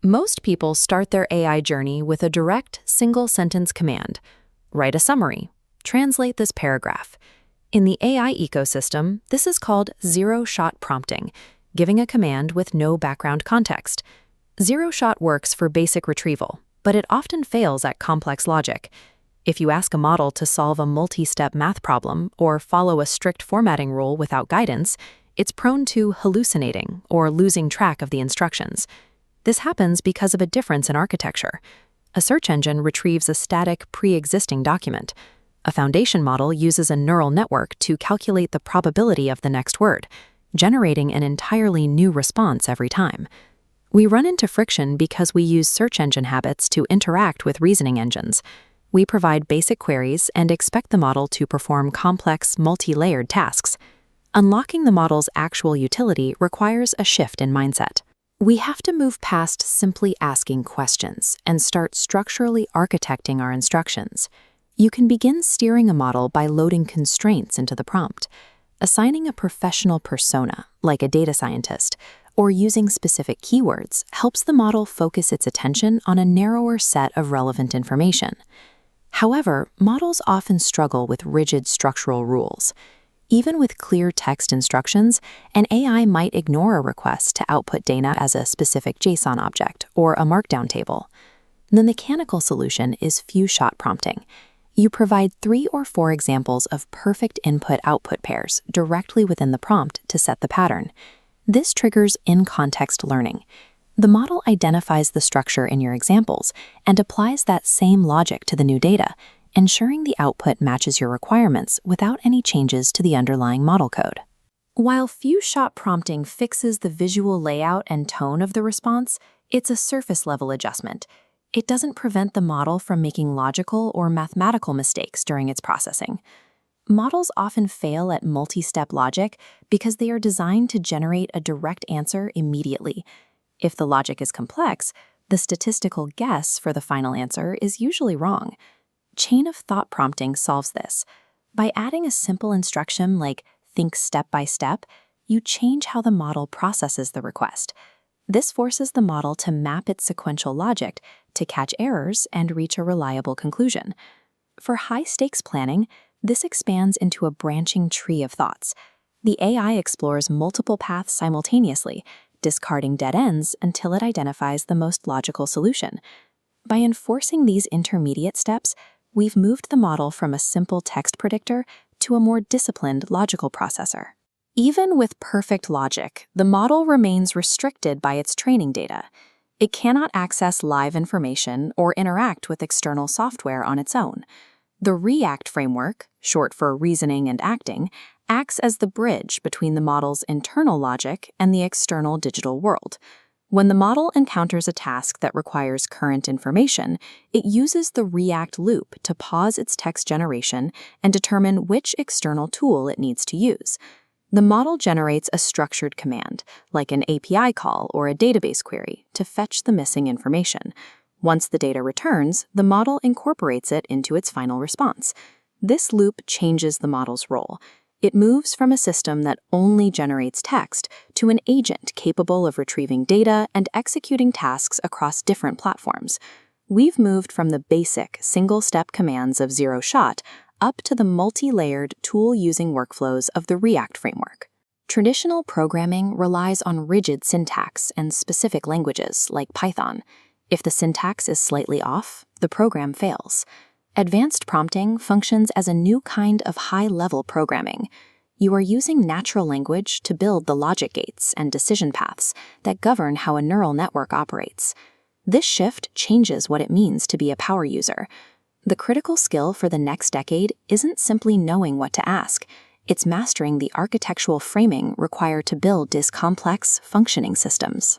Most people start their AI journey with a direct, single-sentence command. Write a summary. Translate this paragraph. In the AI ecosystem, this is called zero-shot prompting, giving a command with no background context. Zero-shot works for basic retrieval, but it often fails at complex logic. If you ask a model to solve a multi-step math problem or follow a strict formatting rule without guidance, it's prone to hallucinating or losing track of the instructions. This happens because of a difference in architecture. A search engine retrieves a static, pre-existing document. A foundation model uses a neural network to calculate the probability of the next word, generating an entirely new response every time. We run into friction because we use search engine habits to interact with reasoning engines. We provide basic queries and expect the model to perform complex, multi-layered tasks. Unlocking the model's actual utility requires a shift in mindset. We have to move past simply asking questions and start structurally architecting our instructions. You can begin steering a model by loading constraints into the prompt, assigning a professional persona, like a data scientist, or using specific keywords helps the model focus its attention on a narrower set of relevant information. However, models often struggle with rigid structural rules. Even with clear text instructions, an AI might ignore a request to output data as a specific JSON object or a markdown table. The mechanical solution is few-shot prompting. You provide 3 or 4 examples of perfect input-output pairs directly within the prompt to set the pattern. This triggers in-context learning. The model identifies the structure in your examples and applies that same logic to the new data, ensuring the output matches your requirements without any changes to the underlying model code. While few-shot prompting fixes the visual layout and tone of the response, it's a surface-level adjustment. It doesn't prevent the model from making logical or mathematical mistakes during its processing. Models often fail at multi-step logic because they are designed to generate a direct answer immediately. If the logic is complex, the statistical guess for the final answer is usually wrong. Chain of thought prompting solves this. By adding a simple instruction like think step by step, you change how the model processes the request. This forces the model to map its sequential logic to catch errors and reach a reliable conclusion. For high-stakes planning, this expands into a branching tree of thoughts. The AI explores multiple paths simultaneously, discarding dead ends until it identifies the most logical solution. By enforcing these intermediate steps, we've moved the model from a simple text predictor to a more disciplined logical processor. Even with perfect logic, the model remains restricted by its training data. It cannot access live information or interact with external software on its own. The ReACT framework, short for reasoning and acting, acts as the bridge between the model's internal logic and the external digital world. When the model encounters a task that requires current information, it uses the ReACT loop to pause its text generation and determine which external tool it needs to use. The model generates a structured command, like an API call or a database query, to fetch the missing information. Once the data returns, the model incorporates it into its final response. This loop changes the model's role. It moves from a system that only generates text to an agent capable of retrieving data and executing tasks across different platforms. We've moved from the basic single-step commands of zero-shot up to the multi-layered tool-using workflows of the ReACT framework. Traditional programming relies on rigid syntax and specific languages like Python. If the syntax is slightly off, the program fails. Advanced prompting functions as a new kind of high-level programming. You are using natural language to build the logic gates and decision paths that govern how a neural network operates. This shift changes what it means to be a power user. The critical skill for the next decade isn't simply knowing what to ask. It's mastering the architectural framing required to build these complex, functioning systems.